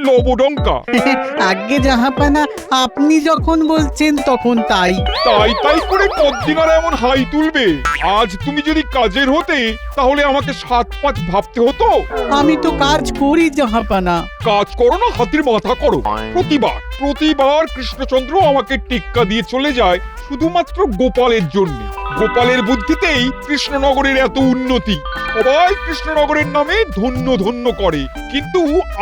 লবডঙ্কা। আগে জাহাপানা, আপনি যখন বলছেন তখন তাই। তাই তাই করে কতদিন আর এমন হাই তুলবে? আজ তুমি যদি কাজের হতে তাহলে আমাকে 7-5 ভাবতে হতো। আমি তো কাজ করি জাহাপানা। কাজ করো না হাতির মাথা করো। প্রতিবার কৃষ্ণচন্দ্র আমাকে টিক্কা দিয়ে চলে যায় শুধুমাত্র গোপালের জন্য। গোপালের বুদ্ধিতেই কৃষ্ণনগরের এত উন্নতি। সবাই কৃষ্ণনগরের নামে ধন্য ধন্য করে, কিন্তু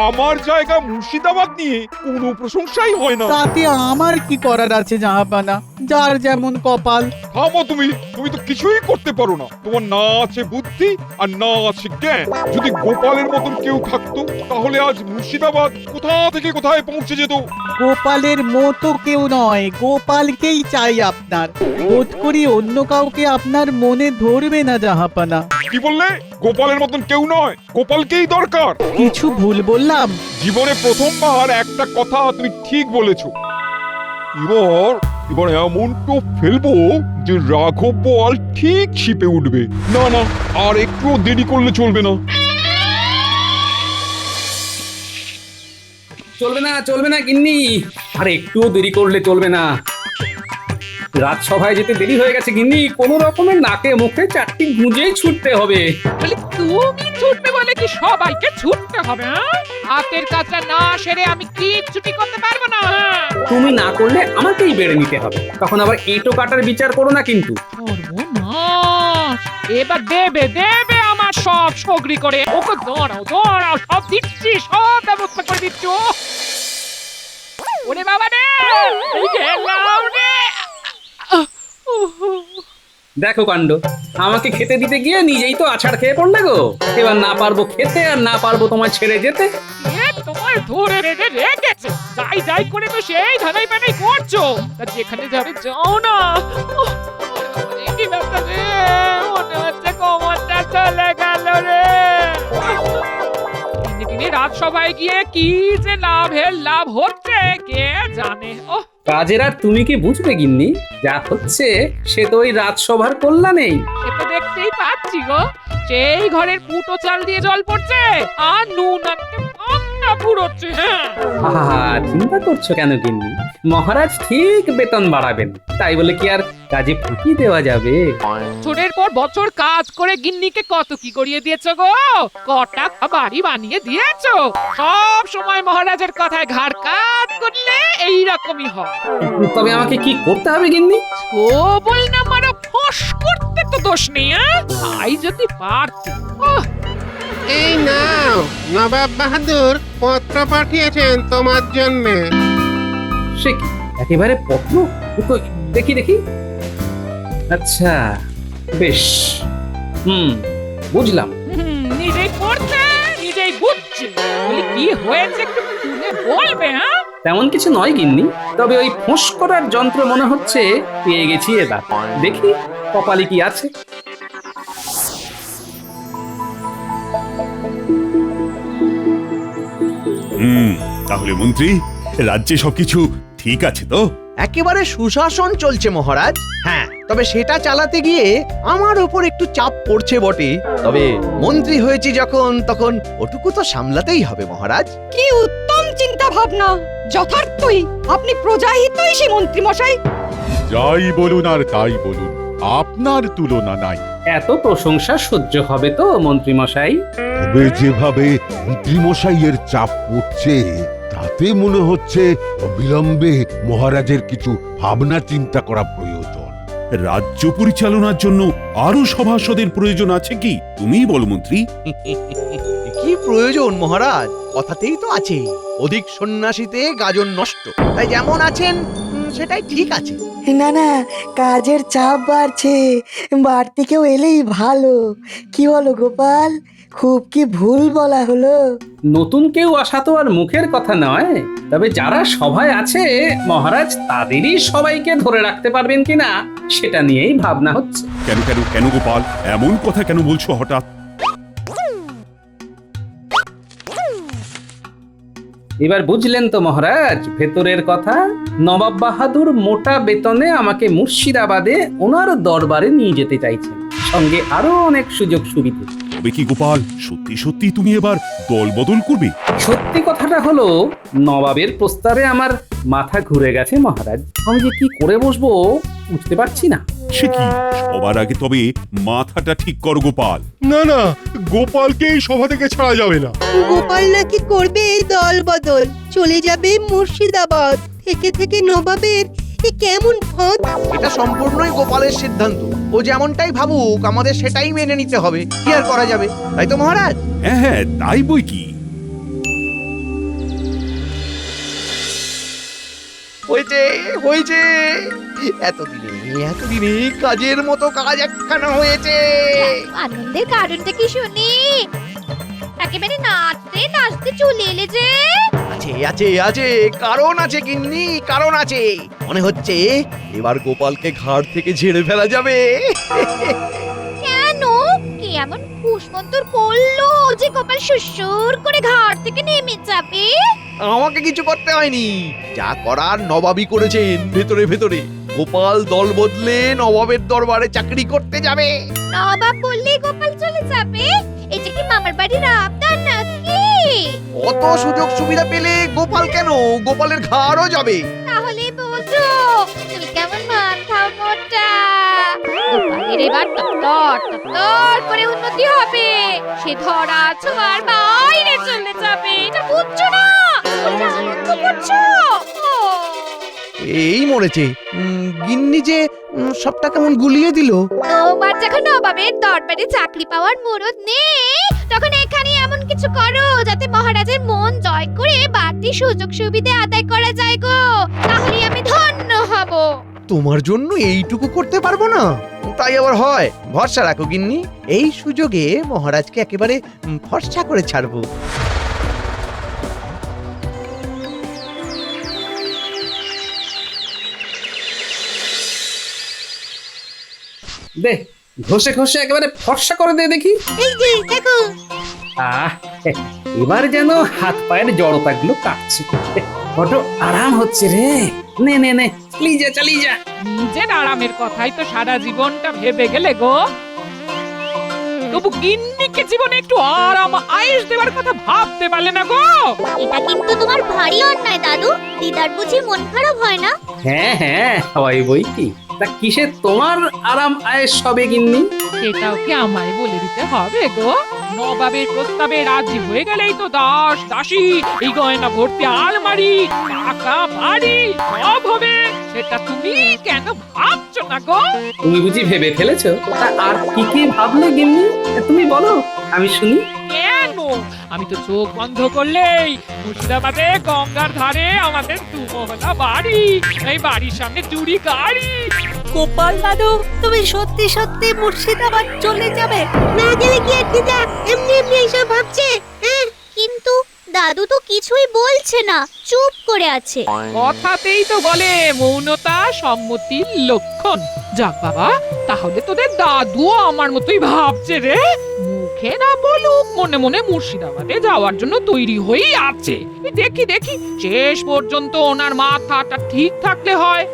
আমার জায়গা মুর্শিদাবাদ নিয়ে কোনো প্রশংসাই হয় না। তাতে আমার কি করার আছে জাহাপানা? যার যেমন কপাল। থামো তুমি তো কিছুই করতে পারো না। তোমার না আছে বুদ্ধি আর না আছে জ্ঞান। যদি গোপালের মতন কেউ থাকতো তাহলে আজ মুর্শিদাবাদ কোথা থেকে কোথায় পৌঁছে যেত। গোপালের মতো কেউ নয়, গোপালকেই চাই আপনার। বোধ করি অন্য কাউকে আপনার মনে ধরবে না জাহাপানা। কি বললে? গোপালের মতন কেউ নয়, গোপালকেই দরকার। কিছু ভুল বললাম? জীবনে প্রথমবার একটা কথা তুমি ঠিক বলেছো। এবার এমন তো ফেলবো যে রাঘব বোয়াল ঠিক ছিপে উঠবে। না, আর একটু দেরি করলে চলবে না। চলবে না গিন্নি, আর একটুও দেরি করলে চলবে না। রাজসভায় যেতে দেরি হয়ে গেছে গিন্নি। কোন রকমের নাকে মুখে 4টি গুঁজেই ছুটতে হবে। বলে তুমি ছুটবে বলে কি সবাইকে ছুটতে হবে? হাতের কাজটা না সেরে আমি কিচ্ছুটি করতে পারবো না। তুমি না করলে আমাকেই বেড়ে নিতে হবে। তখন আবার এঁটো কাটার বিচার করো না কিন্তু। সর্বনাশ! এবার দেবে আমার সব সগরি করে। ওকে দাঁড়াও, সব দিচ্ছি, সব ব্যবস্থা করে দিচ্ছি। ওরে বাবা রে, এই গেলাম রে। দেখো কাণ্ড, আমাকে খেতে দিতে গিয়ে নিজেই তো আছাড় খেয়ে পড়লে গো। এবার না পারবো খেতে আর না পারবো তোমায় ছেড়ে যেতে। তোমার ধরে রেখেছে। যাই করে তো সেই ধানাই পানাই করছো। তা যেখানে যাবে যাও না। কি ব্যাপার রে? মনে হচ্ছে কোমরটা চলে গেল রে। দিনে রাজসভায় গিয়ে কি যে লাভ হচ্ছে কে জানে। কাজের আর তুমি কি বুঝবে গিন্নি? যা হচ্ছে সে তো ওই রাজসভার কল্যাণেই। সে তো দেখতেই পাচ্ছি গো। সেই ঘরের ফুটো চাল দিয়ে জল পড়ছে আর নুন আনতে পান্তা ফুরোচ্ছে। আহা, চিন্তা করছো কেন গিন্নি? মহারাজ ঠিক বেতন বাড়াবেন, তাই বলে কি আর কাজে ফাঁকি দেওয়া যাবে? বছরের পর বছর কাজ করে গিন্নিকে কত কি করিয়ে দিয়েছো গো। কটা বাড়ি বানিয়ে দিয়েছো। সব সময় মহারাজের কথায় ঘাড় কাত করলে এইরকমই হয়। তবে আমাকে কি করতে হবে গিন্নি? ও বল না মারো, ফস করতে তো দোষ নেই। তাই যদি পারতে। এই নাও, নবাব বাহাদুর পত্র পাঠিয়েছেন তোমার জন্য। সে কি একেবারে পত্র? তো দেখি। আচ্ছা, বেশ, বুঝলাম। নিজেই পড়ছে, নিজেই বুঝছে। কি হয়েছে একটু খুলে বলবে? তেমন কিছু নয় গিন্নি, তবে ওই ফোঁস করার যন্ত্র মনে হচ্ছে পেয়ে গেছি। এবার দেখি কপালে কি আছে। তাহলে মন্ত্রী, রাজ্যে সবকিছু ঠিক আছে তো? একেবারে সুশাসন চলছে মহারাজ। হ্যাঁ, তবে সেটা চালাতে গিয়ে আমার উপর একটু চাপ পড়ছে বটে। তবে মন্ত্রী হয়েছি যখন, তখন ওটুকু তো সামলাতেই হবে মহারাজ। কি উত্তম চিন্তা ভাবনা! যথার্থই আপনি প্রজাহিতৈষী মন্ত্রী মশাই। যাই বলুন আর তাই বলুন, আপনার তুলনা নাই। এত প্রশংসা সহ্য হবে তো মন্ত্রী মশাই? তবে যেভাবে মন্ত্রীমশাইয়ের চাপ পড়ছে তাতে মনে হচ্ছে অবিলম্বে মহারাজের কিছু ভাবনা চিন্তা করা প্রয়োজন। রাজ্য পরিচালনার জন্য আরো সভাসদের প্রয়োজন আছে কি? তুমিই বল মন্ত্রী। কি প্রয়োজন মহারাজ? কথাতেই তো আছে, অধিক সন্ন্যাসীতে গাজন নষ্ট। তাই যেমন আছেন সেটাই ঠিক আছে। না, কাজের চাপ বাড়ছে, বাড়তি কেউ এলেই ভালো। কি বলো গোপাল? খুব কি ভুল বলা হলো? নতুন কেউ আসা তো আর মুখের কথা নয়। তবে যারা সভায় আছে মহারাজ তাদেরই সবাইকে ধরে রাখতে পারবেন কিনা সেটা নিয়েই ভাবনা হচ্ছে। কেন গোপাল, এমন কথা কেন বলছো হঠাৎ? এবার বুঝলেন তো মহারাজ ভেতরের কথা? নবাব বাহাদুর মোটা বেতনে আমাকে মুর্শিদাবাদে ওনার দরবারে নিয়ে যেতে চাইছেন। সঙ্গে আরো অনেক সুযোগ সুবিধা। তবে কি গোপাল, সত্যি সত্যি তুমি এবার দল বদল করবে? সত্যি কথাটা হলো, নবাবের প্রস্তাবে আমার মাথা ঘুরে গেছে মহারাজ। আমি যে কি করে বসবো বুঝতে পারছি না। সে কি, সবার আগে তবে মাথাটা ঠিক কর গোপাল। না না, গোপালকে এই সভা থেকে ছাড়া যাবে না। গোপাল নাকি করবে দল বদল, চলে যাবে মুর্শিদাবাদ। থেকে থেকে নবাবের এ কেমন ফাঁদ। এটা সম্পূর্ণই গোপালের সিদ্ধান্ত। ও যেমনটাই ভাবুক আমাদের সেটাই মেনে নিতে হবে। কি আর করা যাবে, তাই তো মহারাজ? হ্যাঁ হ্যাঁ, তাই বই কি। হয়েছে হয়েছে, এতদিনে কাজের মতো কাজ একখানা হয়েছে। আনন্দের কারণটা কি শুনি? একেবারে নাচতে নাচতে চলে এলে যে। আছে আছে আছে, কারণ আছে গিন্নি, কারণ আছে। মনে হচ্ছে এবার গোপালকে ঘাট থেকে ঝেড়ে ফেলা যাবে। কেন? কি এমন কুসমন্তর করলো যে গোপাল সুসুর করে ঘাট থেকে নেমে যাবে? আমাকে কিছু করতে হয়নি, যা করার নবাবই করেছেন ভেতরে ভেতরে। গোপাল দল বদলে নবাবের দরবারে চাকরি করতে যাবে। নবাব বললে গোপাল চলে যাবে? এটা কি মামার বাড়ির আবদার নাকি? অত সুযোগ সুবিধা পেলে গোপাল কেন, গোপালের ঘাড়ও যাবে। তাহলে বোঝো তুমি কেমন মান খাও মোটা। গোপালের এবার তত্তর করে উন্নতি হবে। সে ধরা ছোঁয়ার বাইরে চলে যাবে। এটা বুঝছো না? আনন্দ করছো? এই মরেছে। গিন্নি যে সবটা কেমন গুলিয়ে দিল। তোমার যখন নবাবের দরবারে চাকরি পাওয়ার মুরদ নেই, তখন এখানে এমন কিছু করো যাতে মহারাজের মন জয় করে বাড়তি সুযোগ সুবিধা আদায় করা যায় গো। তাহলে আমি ধন্য হব। তোমার জন্য এইটুকু করতে পারবো না? তাই আবার হয়? ভরসা রাখো গিন্নি, এই সুযোগে মহারাজকে একেবারে ফর্সা করে ছাড়বো। দে, ঘষে ঘষে একেবারে ফর্সা করে দে দেখি। এই যে দেখো। আহ, এবার যেন হাত পায়ের জড়তাগুলো কাটছে। বড্ড আরাম হচ্ছে রে। নে নে নে, চালিয়ে যা। নিজের আরামের কথাই তো সারা জীবনটা ভেবে গেলে গো। তবু গিন্নিকে জীবনে একটু আরাম আয়েশ দেওয়ার কথা ভাবতে পারলে না গো। এটা কিন্তু তোমার ভারী অন্যায় দাদু। দিদার বুঝি মন খারাপ হয় না? হ্যাঁ হ্যাঁ, হয় বই কি। তা কিসে তোমার আরাম আয়েশ হবে গিন্নি? সেটাও কি আমায় বলে দিতে হবে গো? নবাবের প্রস্তাবে রাজি হয়ে গেলেই তো দাস দাসী, এই গয়না ভর্তি আলমারি, টাকা বাড়ি সব হবে। সেটা তুমি কেন ভাবছো না গো? তুমি বুঝি ভেবে ফেলেছো? তা আর কি কি ভাবলে গিন্নি? তুমি বলো, আমি শুনি। কেন? আমি তো চোখ বন্ধ করলেই মুর্শিদাবাদে গঙ্গার ধারে আমাদের দুমহলা বাড়ি, এই বাড়ির সামনে চুরি গাড়ি। গোপাল দাদু, তুমি সত্যি সত্যি মুর্শিদাবাদ চলে যাবে? না গেলে কি আর দিদা এমনি এমনি এসব ভাবছে? কিন্তু দাদু তো কিছুই বলছে না, চুপ করে আছে। কথাতেই তো বলে মৌনতা সম্মতির লক্ষণ। যাক বাবা, তাহলে তোদের দাদুও আমার মতোই ভাবছে রে। মুখে না বলুক, মনে মনে মুর্শিদাবাদে যাওয়ার জন্য তৈরি হয়েই আছে। দেখি দেখি, শেষ পর্যন্ত ওনার মাথাটা ঠিক থাকলে হয়।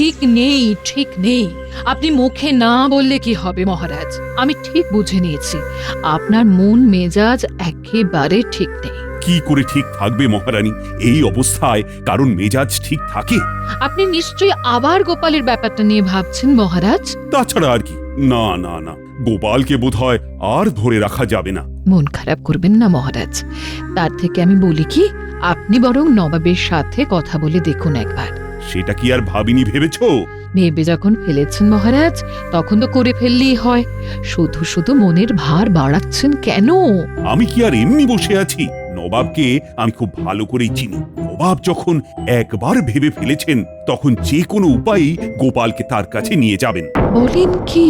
ঠিক নেই, ঠিক নেই। আপনি মুখে না বললে কি হবে মহারাজ? আমি ঠিক বুঝে নিয়েছি আপনার মন মেজাজ একেবারে ঠিক নেই। কি করে ঠিক থাকবে মহারানী? এই অবস্থায় কারণ মেজাজ ঠিক থাকে? আপনি নিশ্চয়ই আবার গোপালের ব্যাপারটা নিয়ে ভাবছেন মহারাজ। তাছাড়া আর কি? না না না, গোপালকে বোধহয় আর ধরে রাখা যাবে না। মন খারাপ করবেন না মহারাজ। তার থেকে আমি বলি কি, আপনি বরং নবাবের সাথে কথা বলে দেখুন একবার। সেটা কি আর ভাবিনি ভেবেছো? ভেবে যখন ফেলেছেন মহারাজ, তখন তো করে ফেললেই হয়। শুধু শুধু মনের ভার বাড়াচ্ছেন কেন? আমি কি আর এমনি বসে আছি? নবাবকে আমি খুব ভালো করেই চিনি। নবাব যখন একবার ভেবে ফেলেছেন, তখন যে কোনো উপায়েই গোপালকে তার কাছে নিয়ে যাবেন। বলেন কি?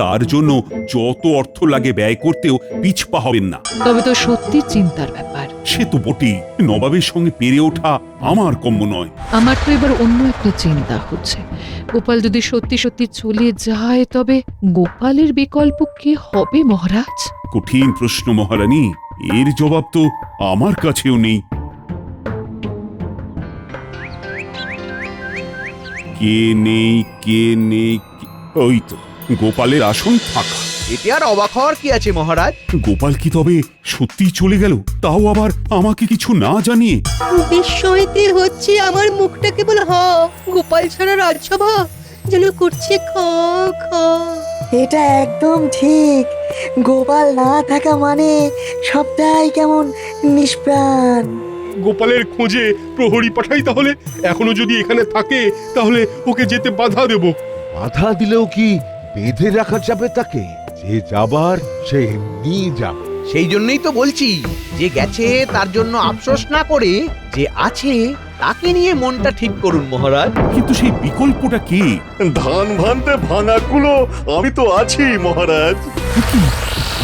তার জন্য যত অর্থ লাগে ব্যয় করতেও পিছপা হবেন না। তবে তো সত্যি চিন্তার ব্যাপার। সে তো বটেই, নবাবের সঙ্গে পেরে ওঠা আমার কম্য নয়। আমার তো এবার অন্য একটা চিন্তা হচ্ছে। গোপাল যদি সত্যি সত্যি চলে যায়, তবে গোপালের বিকল্প কে হবে মহারাজ? কঠিন প্রশ্ন মহারানী, এর জবাব তো আমার কাছেও নেই। কে নেই ওই তো গোপালের আসন ফাঁকা। এতে আর অবাক হওয়ার কি আছে মহারাজ? গোপাল কি তবে সত্যি চলে গেল, তাও আবার আমাকে কিছু না জানিয়ে? বিস্ময়তে হচ্ছে আমার মুখটা কেবল গোপাল ছাড়া রাজসভা যেন করছে খ খ। এটা একদম ঠিক। গোপাল না থাকা মানে সবটাই কেমন নিষ্প্রাণ। গোপালের খোঁজে প্রহরী পাঠাই তাহলে? এখনো যদি এখানে থাকে তাহলে ওকে যেতে বাধা দেব। বাধা দিলেও কি বেঁধে রাখা যাবে তাকে? যে যাবার সে এমনি যাবে। সেই জন্যই তো বলছি, যে গেছে তার জন্য আফসোস না করে যে আছে তাকে নিয়ে মনটা ঠিক করুন মহারাজ। কিন্তু সেই বিকল্পটা কি? ধান ভানতে ভাঙা কুলো আমি তো আছি মহারাজ।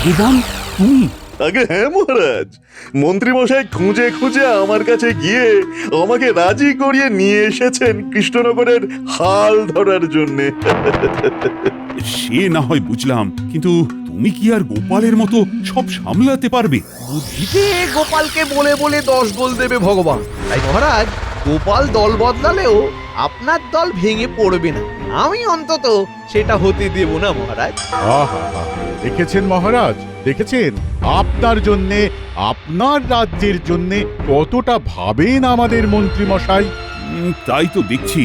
দেবান, তুমি? আগে হ্যাঁ মহারাজ, মন্ত্রী মশাই খুঁজে খুঁজে আমার কাছে গিয়ে আমাকে রাজি করিয়ে নিয়ে এসেছেন কৃষ্ণনগরের হাল ধরার জন্যে। সে না হয় বুঝলাম, কিন্তু তুমি কি আর গোপালের মতো সব সামলাতে পারবে? বুদ্ধিতে গোপালকে বলে বলে 10 গোল দেবে ভগবান। তাই মহারাজ, গোপাল দল বদলালেও আপনার দল ভেঙে পড়বে না। আমি অন্তত সেটা হতে দেব না মহারাজ। আহা, দেখেছেন মহারাজ, দেখেছেন আপনার জন্যে, আপনার রাজ্যের জন্যে কতটা ভাবেন আমাদের মন্ত্রী মশাই। তাই তো দেখছি।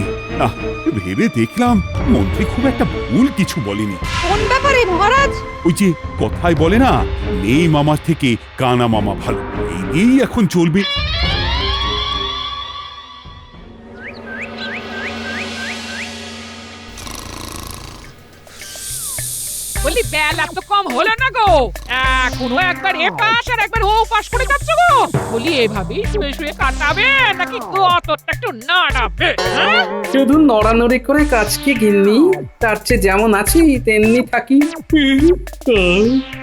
ভেবে দেখলাম মন্ত্রী খুব একটা ভুল কিছু বলেনি। কোন ব্যাপারে মহারাজ? ওই যে কথায় বলে না, নেই মামার থেকে কানা মামা ভালো, এই দিয়েই এখন চলবে। বলি বেলা তো কম হলো না গো, এখনো একবার এ পাশ আর একবার ও পাশ করে যাচ্ছ গো। বলি এভাবেই শুয়ে শুয়ে কাটাবে নাকি কতটা একটু নাড়াবে? শুধু নড়ানড়ি করে কাজ কি গিন্নি? তার চেয়ে যেমন আছি তেমনি থাকি।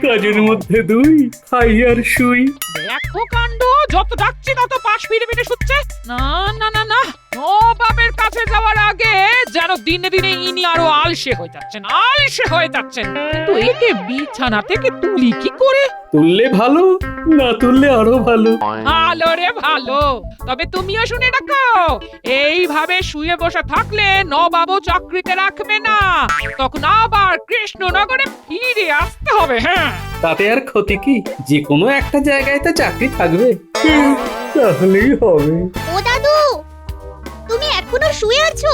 কাজের মধ্যে দুই, খাই আর শুই। দেখো কাণ্ড, যত ডাকছি তত পাশ ফিরে ফিরে শুচ্ছে। না না না না, নবাবের কাছে যাওয়ার আগে যেন দিনে দিনে ইনি আরো আলসে হয়ে যাচ্ছেন। কিন্তু একে বিছানা থেকে তুলি কি করে? তুললে ভালো, না তুললে আরো ভালো। ভালো রে ভালো, তবে তুমিও শুনে রাখো, এইভাবে শুয়ে বসে থাকলে নবাবও চাকরিতে রাখবে না, তখন আবার কৃষ্ণনগরে ফিরে আসতে হবে। হ্যাঁ, তাতে আর ক্ষতি কি? যে কোনো একটা জায়গায় তো চাকরি থাকবে, তাহলেই হবে। ও দাদু, তুমি এখনো শুয়ে আছো?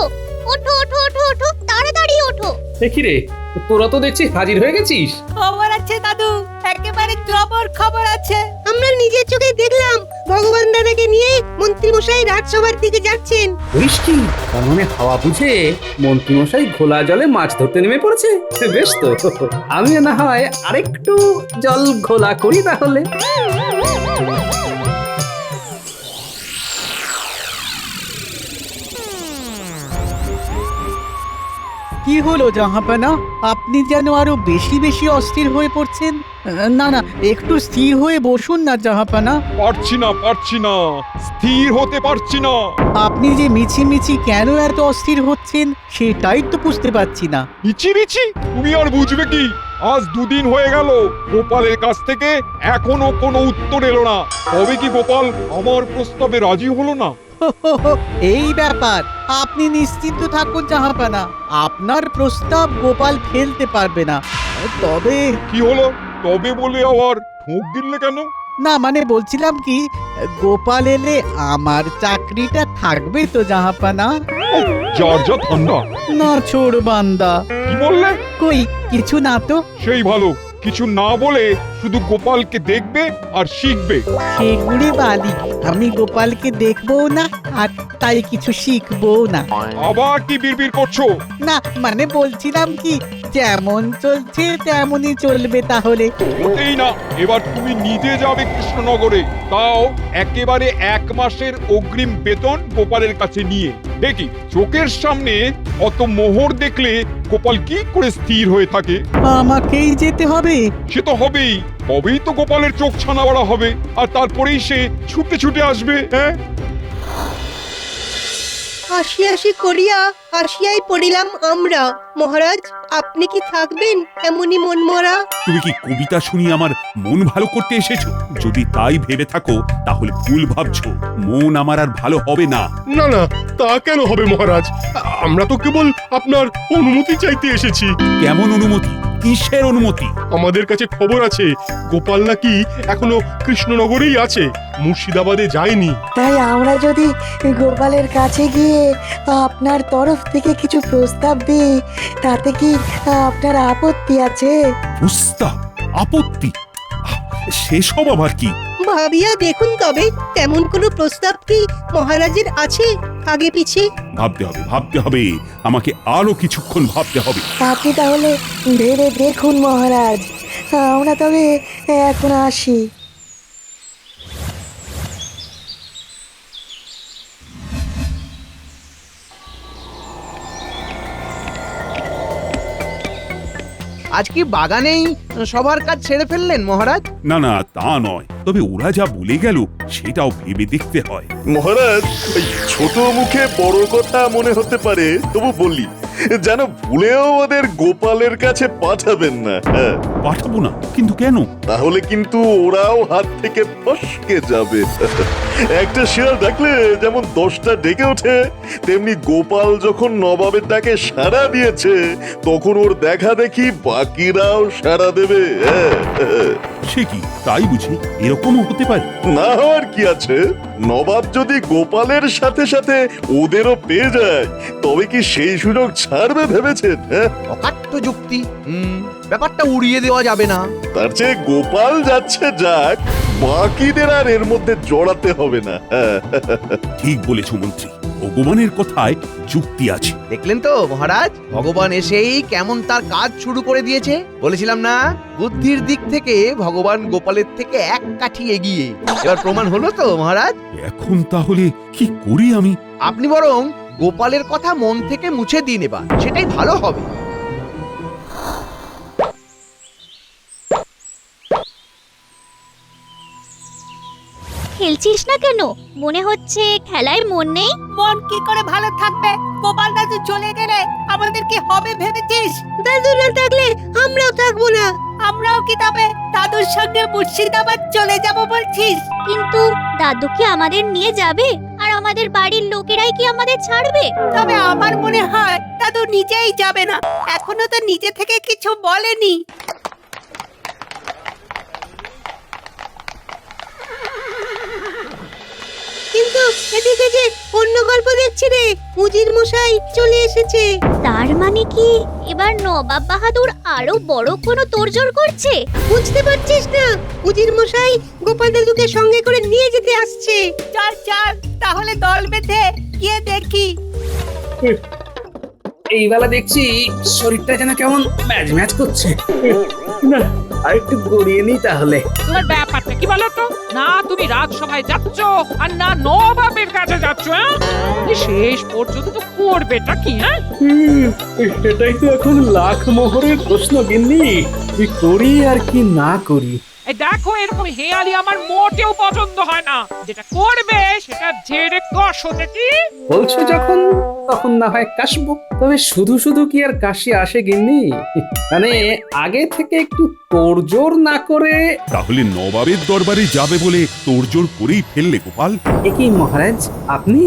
ওঠো ওঠো ওঠো ওঠো, তাড়াতাড়ি ওঠো। দেখি রে, তোরা তো দেখছি হাজির হয়ে গেছিস। খবর আছে দাদু, একেবারে খবর আছে। আমরা নিজের চোখে দেখলাম ভগবান দাদাকে নিয়ে মন্ত্রী মশাই রাজসভার দিকে যাচ্ছেন। বুঝিস কি, তার মানে হাওয়া বুঝে মন্ত্রী মশাই ঘোলা জলে মাছ ধরতে নেমে পড়েছে। বেশ তো, আমিও না হয় আরেকটু জল ঘোলা করি তাহলে। কি হলো জাহাপানা, আপনি যেন আরো বেশি বেশি অস্থির হয়ে পড়ছেন? না না, একটু স্থির হয়ে বসুন না জাহাপানা। পারছি না, স্থির হতে পারছি না। আপনি যে মিছি কেন এত অস্থির হচ্ছেন সেটাই তো বুঝতে পারছি না। মিছি তুমি আর বুঝবে কি? আজ 2 দিন হয়ে গেল গোপালের কাছ থেকে এখনো কোনো উত্তর এলো না। তবে কি গোপাল আমার প্রস্তাবে রাজি হলো না? এই ব্যাপার, আপনি নিশ্চিন্ত থাকুন জাহাপানা, আপনার প্রস্তাব গোপাল ফেলতে পারবে না। তবে কি হলো? তবে বলে আবার ঠোক দিলে কেন? না মানে বলছিলাম কি, গোপাল এলে আমার চাকরিটা থাকবে তো জাহাপানা? যার যা ঠান্ডা। না ছোড় বান্দা। কি বললে? কই কিছু না তো। সেই ভালো, কিছু না বলে শুধু গোপালকে দেখবে আর শিখবে। সেগুড়ি বালি, আমি গোপালকে দেখবো না আর তাই কিছু শিখবো না। আবার কি বিড়বিড় করছো? না মানে বলছিলাম কি, যেমন চলছে তেমনই চলবে তাহলে। হতেই না, এবার তুমি নিজে যাবে কৃষ্ণনগরে, তাও একেবারে 1 মাসের অগ্রিম বেতন গোপালের কাছে নিয়ে। দেখি চোখের সামনে অত মোহর দেখলে গোপাল কি করে স্থির হয়ে থাকে। আমাকেই যেতে হবে? সে তো হবেই, তবেই তো গোপালের চোখ ছানা বড়া হবে, আর তারপরেই সে ছুটে ছুটে আসবে। হ্যাঁ, আসি আসি করিয়া আসিয়াই পড়িলাম আমরা। মহারাজ, আপনি কি থাকবেন এমনই মন মরা? তুমি কি কবিতা শুনিয়ে আমার মন ভালো করতে এসেছো? যদি তাই ভেবে থাকো তাহলে ভুল ভাবছো। মন আমার আর ভালো হবে না। না না, তা কেন হবে মহারাজ? আমরা তো কেবল আপনার অনুমতি চাইতে এসেছি। কেমন অনুমতি? কিসের অনুমতি? আমাদের কাছে খবর আছে গোপাল নাকি এখনো কৃষ্ণনগরেই আছে, মুর্শিদাবাদে যায়নি। তাই আমরা যদি গোপালের কাছে গিয়ে আপনার তরফ থেকে কিছু প্রস্তাব দিই, তাতে কি আপনার আপত্তি আছে? প্রস্তাব? আপত্তি? সেসব আবার কি? ভাবিয়া দেখুন তবে, তেমন কোনো প্রস্তাব কি মহারাজের আছে আগে পিছে? ভাবতে হবে। আমাকে আরো কিছুক্ষণ ভাবতে হবে। আপনি তাহলে ভেবে দেখুন মহারাজ, আমরা তবে এখন আসি। আজ কি বাগানেই সবার কাজ ছেড়ে ফেললেন মহারাজ? না না, তা নয়, তবে ওরা যা বলে গেল সেটাও ভেবে দেখতে হয়। মহারাজ, ওই ছোট মুখে বড় কথা মনে হতে পারে, তবু বললি যেন ভুলেও ওদের গোপালের কাছে পাঠাবেন না। হ্যাঁ, পাঠাবো না? কিন্তু কেন? তাহলে কিন্তু ওরাও হাত থেকে ফসকে যাবে। একটা শিয়াল ডাকলে যেমন 10টা ডেকে ওঠে, তেমনি গোপাল যখন নবাবের ডাকে সাড়া দিয়েছে তখন ওর দেখা দেখি বাকিরাও সাড়া দেবে। সে কি, তাই বুঝি? এরকমও হতে পারে? না হওয়ার কি আছে? নবাব যদি গোপালের সাথে সাথে ওদেরও পেয়ে যায় তবে কি সেই সুযোগ ছাড়বে ভেবেছেন? অকাট্য যুক্তি। ব্যাপারটা উড়িয়ে দেওয়া যাবে না। তার চেয়ে গোপাল যাচ্ছে যাক, বাকিদের আর এর মধ্যে জড়াতে হবে না। ঠিক বলেছ মন্ত্রী, ভগবানের কথায় যুক্তি আছে। দেখলেন তো মহারাজ, ভগবান এসেই কেমন তার কাজ শুরু করে দিয়েছে। বলেছিলাম না, বুদ্ধির দিক থেকে ভগবান গোপালের থেকে এক কাঠি এগিয়ে। এবার প্রমাণ হলো তো মহারাজ। এখন তাহলে কি করি আমি? আপনি বরং গোপালের কথা মন থেকে মুছে দিন এবার, সেটাই ভালো হবে। খেলছিস না কেন? মনে হচ্ছে খেলায় মন নেই। মন কি করে ভালো থাকবে? গোপাল দাদু চলে গেলে আমাদের কি হবে ভেবেছিস? দাদু না থাকলে আমরাও থাকবো না। আমরাও কি তবে দাদুর সঙ্গে মুর্শিদাবাদ চলে যাব বলছিস? কিন্তু দাদু কি আমাদের নিয়ে যাবে? আর আমাদের বাড়ির লোকেরাই কি আমাদের ছাড়বে? তবে আমার মনে হয় দাদু নিজেই যাবে না, এখনো তো নিজে থেকে কিছু বলেনি। কিন্তু এদিকে যে অন্য গল্প দেখছি রে, উজির মশাই চলে এসেছে। তার মানে কি এবার নবাব বাহাদুর আরো বড় কোনো তোড়জোড় করছে? বুঝতে পারছিস না? উজির মশাই গোপাল দাদুকে সঙ্গে করে নিয়ে যেতে আসছে। চল চল তাহলে দল বেঁধে গিয়ে দেখি। এই বেলা দেখছি শরীরটা যেন কেমন ম্যাচ ম্যাচ করছে। না, আর একটু গড়িয়ে নি তাহলে। তোমার ব্যাপারটা কি বলো তো? না তুমি রাজসভায় যাচ্ছ আর না নবাবের কাছে যাচ্ছ। শেষ পর্যন্ত তো করবেটা কি? সেটাই তো এখন লাখ মোহরের প্রশ্ন গিন্নি, কি করি আর কি না করি। এই দেখো, এরকম হেয়ালি আমার মোটেও পছন্দ হয় না। যেটা করবে সেটা ঝেড়ে কষো দেখি। বলছো যখন, তখন না হয় কাশবো। তবে শুধু শুধু কি আর কাশি আসে গিন্নি? মানে আগে থেকে একটু তোড়জোড় না করে। তাহলে নবাবের দরবারে যাবে বলে তোড়জোড় করেই ফেললে গোপাল? এ কি মহারাজ, আপনি?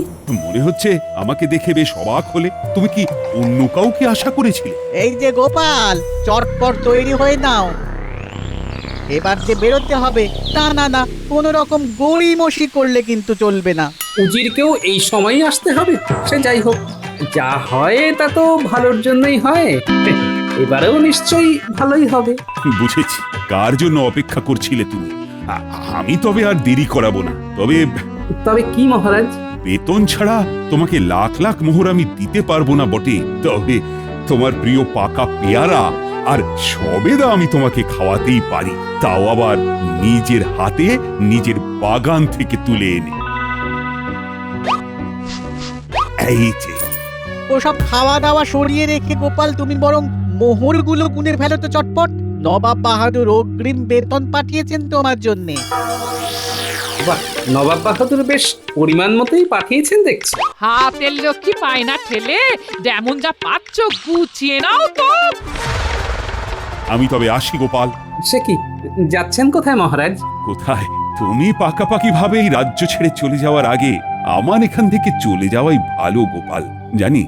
মনে হচ্ছে আমাকে দেখে বেশ অবাক হলে। তুমি কি অন্য কাউকে আশা করেছিলে? এই যে গোপাল, চটপট তৈরি হয়ে নাও। এবার যে বেরোতে হবে তা না, না কোনো রকম গড়িমসি করলে কিন্তু চলবে না। উজিরকেও এই সময়ই আসতে হবে। সে যাই হোক, যা হয় তা তো ভালোর জন্যই হয়। এবারেও নিশ্চয়ই ভালোই হবে। বুঝেছি কার জন্য অপেক্ষা করছিলে তুমি। আমি তবে আর দেরি করাবো না। তবে কি মহারাজ? বেতন ছাড়া তোমাকে লাখ লাখ মোহর আমি দিতে পারবো না বটে, তবে তোমার প্রিয় পাকা পেয়ারা আর সবেদা আমি তোমাকে খাওয়াতেই পারি, তাও আবার নিজের হাতে নিজের বাগান থেকে তুলে এনে। এই যে ওসব খাওয়া দাওয়া সরিয়ে রেখে গোপাল, তুমি বরং মোহরগুলো গুনে ফেলো তো চটপট। নবাব বাহাদুর অগ্রিম বেতন পাঠিয়েছেন তোমার জন্যে। বাহ, নবাব বাহাদুর বেশ পরিমাণ মতোই পাঠিয়েছেন দেখছি। হাতের লক্ষ্মী পায় না ঠেলে, যেমন যা পাচ্ছ গুছিয়ে নাও তো। আমি তবে আসি গোপাল। সে কি, যাচ্ছেন কোথায় মহারাজ? কোথায়? তুমি পাকাপাকি ভাবে এই রাজ্য ছেড়ে চলে যাওয়ার আগে আমার এখান থেকে চলে যাওয়াই ভালো গোপাল। জানি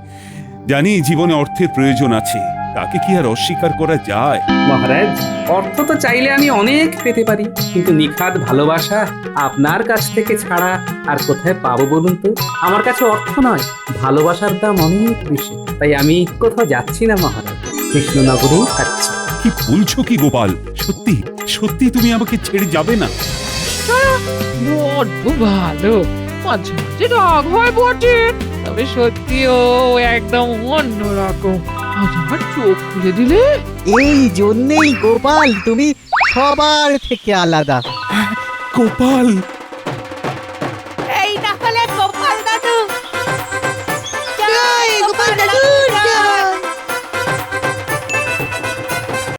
জানি জীবনে অর্থের প্রয়োজন আছে, তাকে কি আর অস্বীকার করা যায়? মহারাজ, অর্থ তো চাইলে আমি অনেক পেতে পারি, কিন্তু নিখাদ ভালোবাসা আপনার কাছ থেকে ছাড়া আর কোথায় পাবো বলুন তো? আমার কাছে অর্থ নয়, ভালোবাসার দাম অনেক বেশি। তাই আমি কোথাও যাচ্ছি না মহারাজ, কৃষ্ণনগরেই থাকছি। কি বলছো কি গোপাল? সত্যি সত্যি তুমি আমাকে ছেড়ে যাবে না? বড্ড ভালো, মাঝে মাঝে রাগ হয় বটে, তবে সত্যিও একদম অন্যরকম। আজ আমার চোখ খুলে দিলে। এই জন্যেই গোপাল তুমি সবার থেকে আলাদা। গোপাল